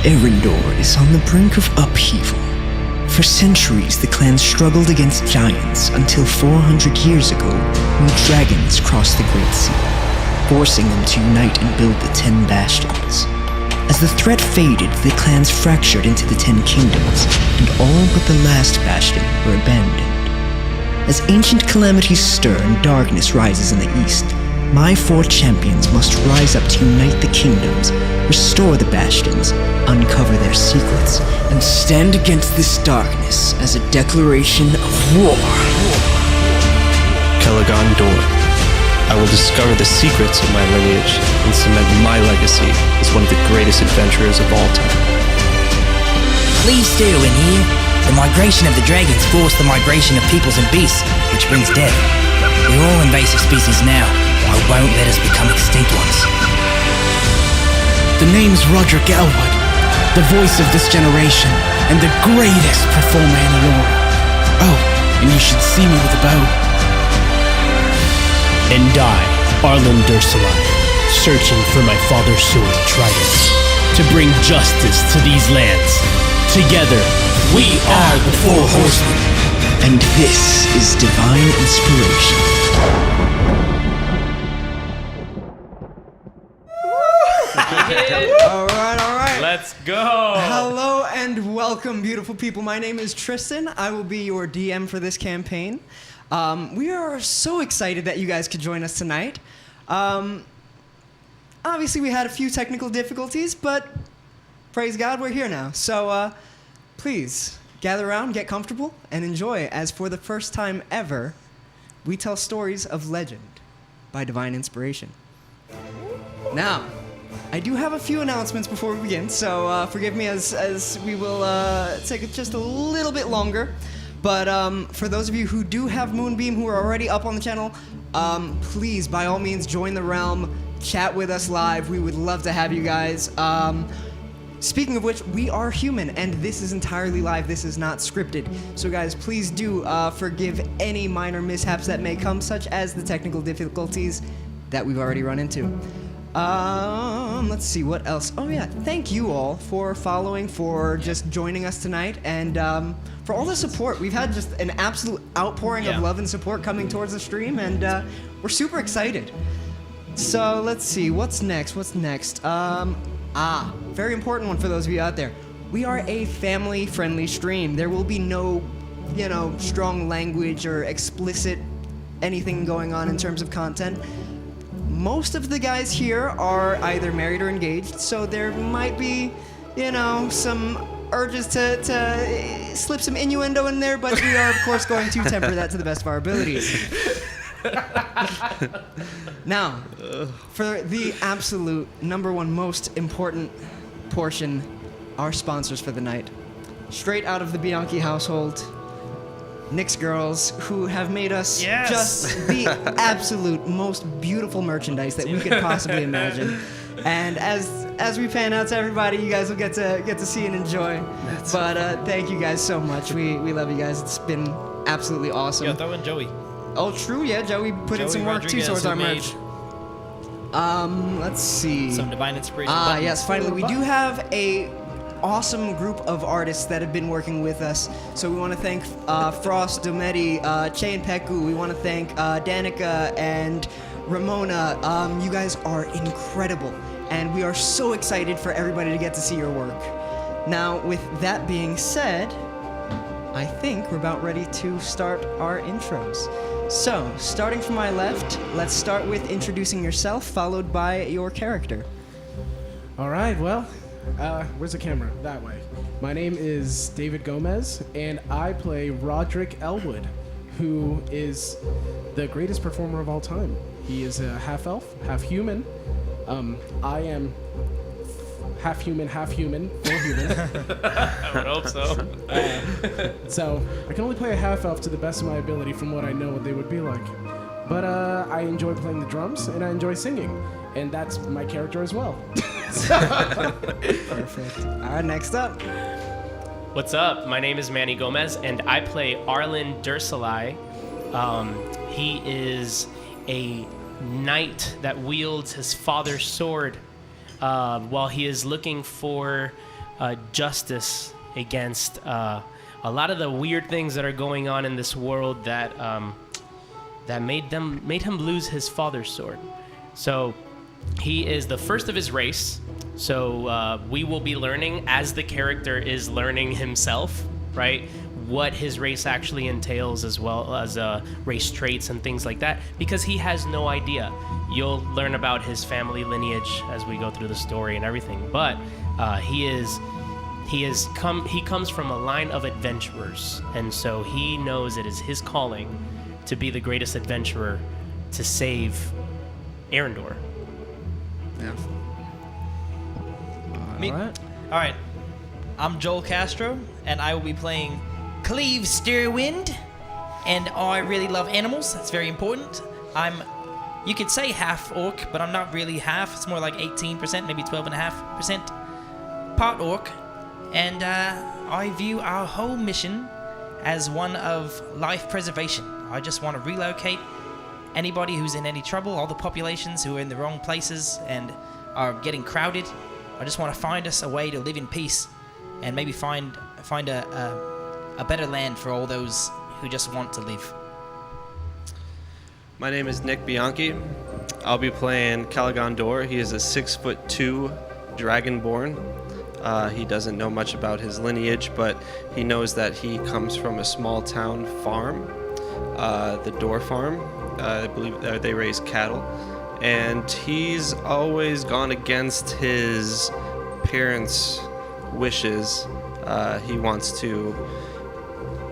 Arrendor is on the brink of upheaval. For centuries, the clan struggled against giants until 400 years ago, when dragons crossed the Great Sea, forcing them to unite and build the 10 Bastions. As the threat faded, the clans fractured into the 10 Kingdoms, and all but the last Bastion were abandoned. As ancient calamities stir and darkness rises in the east, my 4 champions must rise up to unite the kingdoms, restore the Bastions, uncover their secrets, and stand against this darkness as a declaration of war. Calagon Dör. I will discover the secrets of my lineage and cement my legacy as one of the greatest adventurers of all time. Cleave still in here. The migration of the dragons forced the migration of peoples and beasts, which brings death. We're all invasive species now. I won't let us become extinct ones. The name's Rodrick Elwood, the voice of this generation, and the greatest performer in Aurora. Oh, and you should see me with a bow. And I, Arlyn Dursalai, searching for my father's sword, Trident, to bring justice to these lands. Together, we are the 4 Horsemen. And this is Divine Inspiration. All right. Let's go. Hello and welcome, beautiful people. My name is Tristan. I will be your DM for this campaign. We are so excited that you guys could join us tonight. Obviously, we had a few technical difficulties, but praise God, we're here now. So please gather around, get comfortable, and enjoy, as for the first time ever, we tell stories of legend by Divine Inspiration. Now, I do have a few announcements before we begin, so forgive me as we will take it just a little bit longer. But for those of you who do have MOONBEAM, who are already up on the channel, please, by all means, join the realm, chat with us live. We would love to have you guys. Speaking of which, we are human, and this is entirely live. This is not scripted. So guys, please do forgive any minor mishaps that may come, such as the technical difficulties that we've already run into. Let's see, what else? Oh yeah, thank you all for following, for just joining us tonight, and for all the support. We've had just an absolute outpouring of love and support coming towards the stream, and we're super excited. So let's see, what's next? Very important one for those of you out there. We are a family-friendly stream. There will be no, strong language or explicit anything going on in terms of content. Most of the guys here are either married or engaged, so there might be, some urges to slip some innuendo in there, but we are, of course, going to temper that to the best of our abilities. Now, for the absolute #1 most important portion, our sponsors for the night. Straight out of the Bianchi household, Nick's Girls, who have made us just the absolute most beautiful merchandise that we could possibly imagine. And as we pan out to everybody, you guys will get to see and enjoy. Thank you guys so much. We love you guys. It's been absolutely awesome. Yeah, throw in Joey. Oh, true. Yeah, Joey put in some work too towards our merch. Let's see. Some Divine Inspiration. Yes. Finally, we do have a awesome group of artists that have been working with us. So we want to thank Frost, Dometi, Che and Peku. We want to thank Danica and Ramona. You guys are incredible, and we are so excited for everybody to get to see your work. Now, with that being said, I think we're about ready to start our intros. So, starting from my left, let's start with introducing yourself, followed by your character. All right, well, where's the camera? That way. My name is David Gomez, and I play Rodrick Elwood, who is the greatest performer of all time. He is a half-elf, half-human. I am half-human, full human. I would hope so. So, I can only play a half-elf to the best of my ability from what I know what they would be like. But I enjoy playing the drums, and I enjoy singing. And that's my character as well. Perfect. All right, next up. What's up? My name is Manny Gomez, and I play Arlyn Dursalai. He is a knight that wields his father's sword while he is looking for justice against a lot of the weird things that are going on in this world that made him lose his father's sword. So he is the first of his race. So we will be learning as the character is learning himself, right? What his race actually entails, as well as race traits and things like that, because he has no idea. You'll learn about his family lineage as we go through the story and everything. But he comes from a line of adventurers, and so he knows it is his calling to be the greatest adventurer to save Arrendor. Yeah. All right. I'm Joel Castro, and I will be playing Cleave Steerwind, and I really love animals. That's very important. You could say half orc, but I'm not really half. It's more like 18%, maybe 12.5% part orc. And I view our whole mission as one of life preservation. I just want to relocate anybody who's in any trouble, all the populations who are in the wrong places and are getting crowded. I just want to find us a way to live in peace, and maybe find a better land for all those who just want to live. My name is Nick Bianchi. I'll be playing Calagon Dör. He is a 6'2" dragonborn. He doesn't know much about his lineage, but he knows that he comes from a small town farm, the Dör farm. I believe they raise cattle. And he's always gone against his parents' wishes. He wants to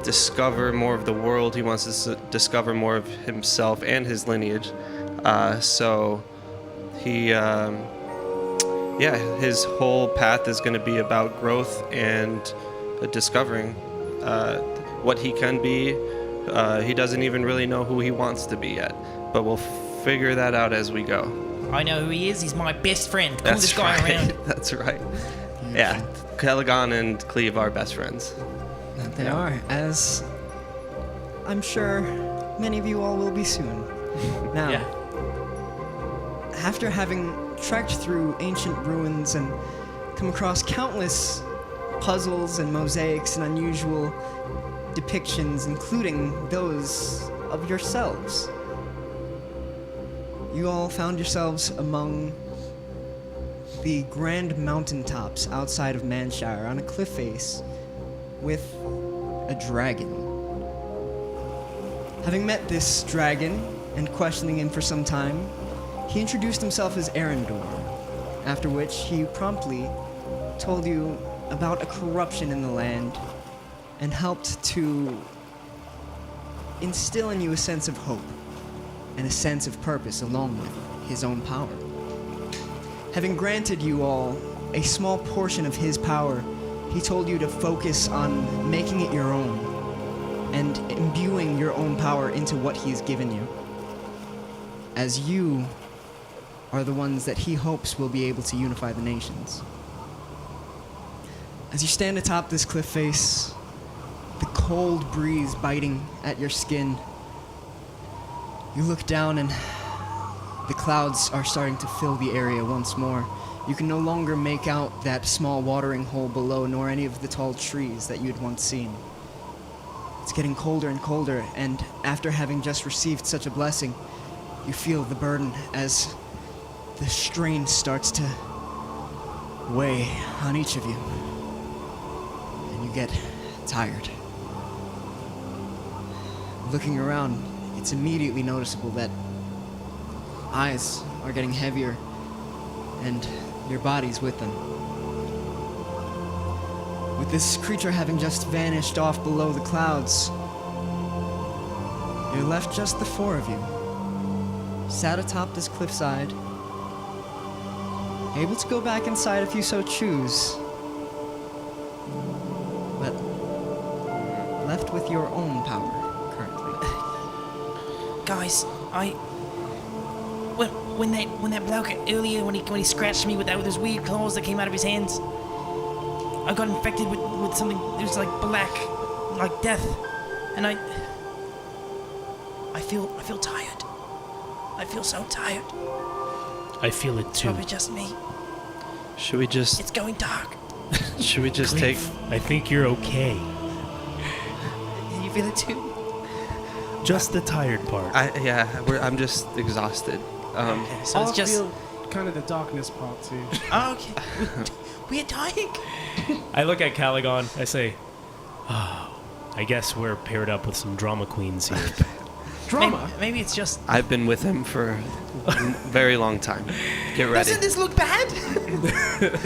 discover more of the world. He wants to discover more of himself and his lineage. So he, his whole path is going to be about growth and discovering what he can be. He doesn't even really know who he wants to be yet, but we'll figure that out as we go. I know who he is. He's my best friend. That's Coolest guy right. around. That's right. Yeah, Calagon and Cleave are best friends. They are, as I'm sure many of you all will be soon. Now, after having trekked through ancient ruins and come across countless puzzles and mosaics and unusual depictions, including those of yourselves, you all found yourselves among the grand mountaintops outside of Manshire on a cliff face with a dragon. Having met this dragon and questioning him for some time, he introduced himself as Arrendor, after which he promptly told you about a corruption in the land and helped to instill in you a sense of hope and a sense of purpose along with his own power. Having granted you all a small portion of his power, he told you to focus on making it your own and imbuing your own power into what he has given you, as you are the ones that he hopes will be able to unify the nations. As you stand atop this cliff face, the cold breeze biting at your skin, you look down and the clouds are starting to fill the area once more. You can no longer make out that small watering hole below, nor any of the tall trees that you had once seen. It's getting colder and colder, and after having just received such a blessing, you feel the burden as the strain starts to weigh on each of you, and you get tired. Looking around, it's immediately noticeable that eyes are getting heavier, and your body's with them. With this creature having just vanished off below the clouds, you're left just the four of you, sat atop this cliffside, able to go back inside if you so choose, but left with your own power currently. Guys, when that bloke earlier, when he scratched me with those weird claws that came out of his hands, I got infected with something that was like black, like death, and I feel tired. I feel so tired. I feel it too. Probably just me. Should we just... It's going dark. Should we just take... I think you're okay. You feel it too? Just the tired part. I'm just exhausted. So it's I just. feel kind of the darkness part too. Oh, okay. We're dying. I look at Calagon. I say, oh, I guess we're paired up with some drama queens here. Drama? Maybe it's just. I've been with him for a very long time. Get ready. Doesn't this look bad?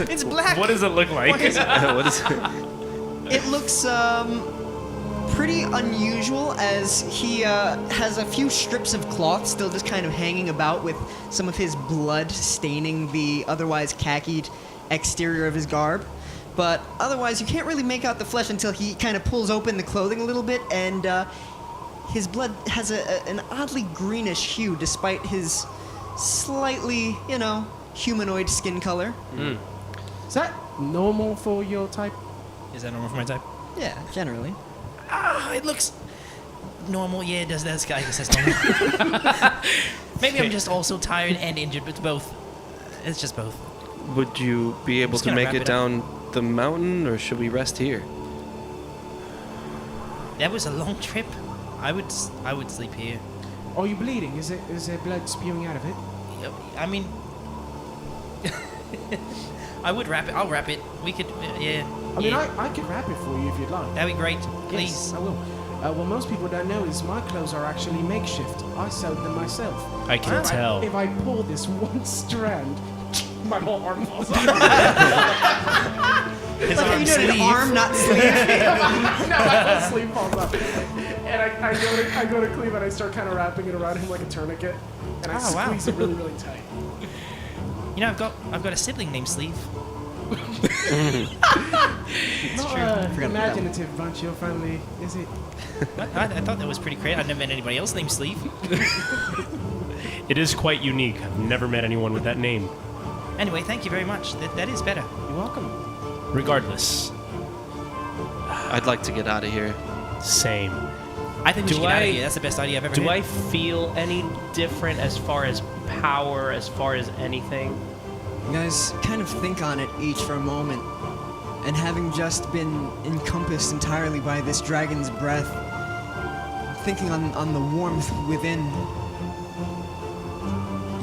It's black. What does it look like? What is it? It looks pretty unusual, as he has a few strips of cloth still just kind of hanging about, with some of his blood staining the otherwise khakied exterior of his garb. But otherwise, you can't really make out the flesh until he kind of pulls open the clothing a little bit, and his blood has an oddly greenish hue despite his slightly, humanoid skin color. Is that normal for your type? Is that normal for my type? Yeah, generally. It looks normal. Yeah, it does. I guess that's normal. Maybe I'm just also tired and injured, but it's both. It's just both. Would you be able Just to gonna make wrap it it down the mountain, or should we rest here? That was a long trip. I would sleep here. Are you bleeding? Is there blood spewing out of it? I mean, I would wrap it. I'll wrap it. We could, yeah. I mean, I could wrap it for you if you'd like. That'd be great. Please. Yes, I will. What most people don't know is my clothes are actually makeshift. I sewed them myself. I can tell. If I pull this one strand, my whole arm falls off. His Like, arm you doing an sleeve. arm, not sleeve. No, my whole sleeve falls off. And I go to Cleave and I start kind of wrapping it around him like a tourniquant. And I Oh, wow. squeeze it really, really tight. You know, I've got a sibling named Sleeve. Not imaginative bunch, your family, is it? I thought that was pretty great. I've never met anybody else named Sleeve. It is quite unique. I've never met anyone with that name. Anyway, thank you very much. That is better. You're welcome. Regardless, I'd like to get out of here. same. I think we Do should get out I- of here. That's the best idea I've ever Do heard. I feel any different as far as power, as far as anything? You guys kind of think on it each for a moment, and having just been encompassed entirely by this dragon's breath, thinking on the warmth within,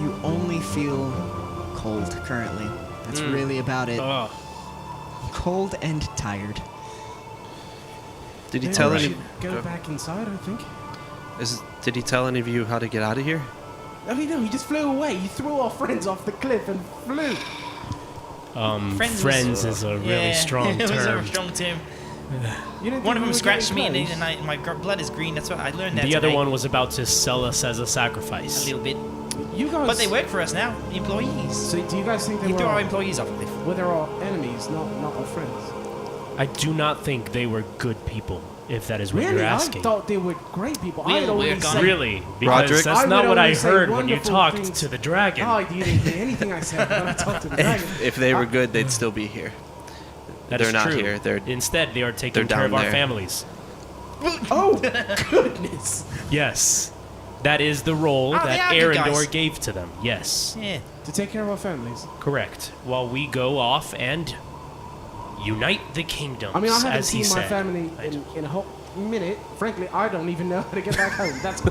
you only feel cold currently. That's really about it. Ugh. Cold and tired. Did he Maybe tell we any? should go back inside, I think. Did he tell any of you how to get out of here? I mean, no, he just flew away. He threw our friends off the cliff and flew. Friends is a really strong It was a term. strong term. You didn't One think of we them were scratched me, getting and close? my blood is green. That's what I learned that The other today. one was about to sell us as a A sacrifice. little bit. You guys. But they work for us now, employees. So do you guys think they We threw our were? employees off a cliff. Well, they're our enemies, not our friends. I do not think they were good people, if that is what Really? you're I asking. thought they were great people. We're I'd only gonna- say, Really? Because Rodrick? that's I not would what I only say heard when you wonderful talked things. to the dragon. Oh, you didn't hear anything I said when I talked to the dragon. If they were good, they'd still be here. That They're is not true. here. Instead, they are taking they're care of down our there. families. Oh, goodness. Yes. That is the role Oh, they that are good guys. Arendor gave to them. Yes. Yeah. To take care of our families. Correct. While we go off and unite the kingdoms, I mean, I haven't as he seen my said. family in a whole minute. Frankly, I don't even know how to get back home. That's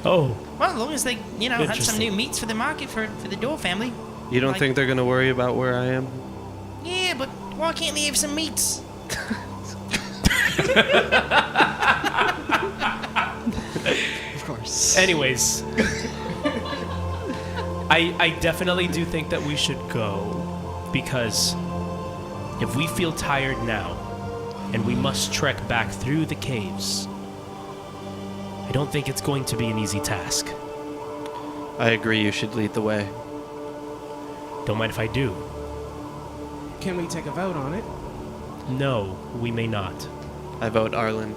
Oh, Well, as long as they, had some Interesting. new meats for the market for the Dör family. You don't Like- think they're gonna worry about where I am? Yeah, but why can't they have some meats? Of course. anyways. I definitely do think that we should go, because if we feel tired now and we must trek back through the caves, I don't think it's going to be an easy task. I agree. You should lead the way. Don't mind if I do. Can we take a vote on it? No, we may not. I vote Arlyn.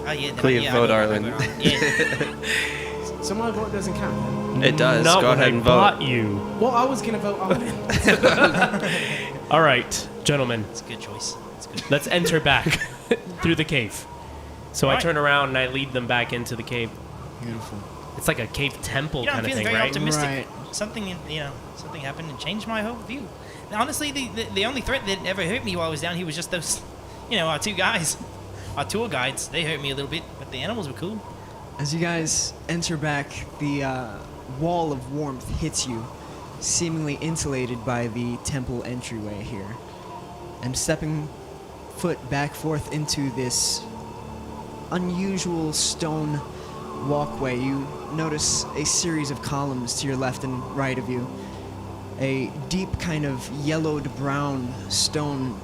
Oh, yeah. Cleave, yeah, vote I Arlyn. Yeah. So my vote doesn't count then. It does. Not Go when ahead I and bought vote. you. Well, I was gonna vote Arlyn. All right, gentlemen, It's a good choice. It's good. let's enter back through the cave. So I Alright. turn around and I lead them back into the cave. Beautiful. It's like a cave temple I'm kind of feeling thing, very right? optimistic. Right. Something happened and changed my whole view. Honestly, the only threat that ever hurt me while I was down here was just those, our two guys, our tour guides. They hurt me a little bit, but the animals were cool. As you guys enter back, the wall of warmth hits you, seemingly insulated by the temple entryway here. And stepping foot back forth into this unusual stone walkway, you notice a series of columns to your left and right of you. A deep kind of yellowed brown stone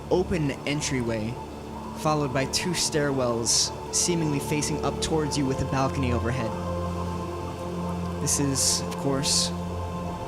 open entryway, followed by 2 stairwells seemingly facing up towards you with a balcony overhead. This is, of course,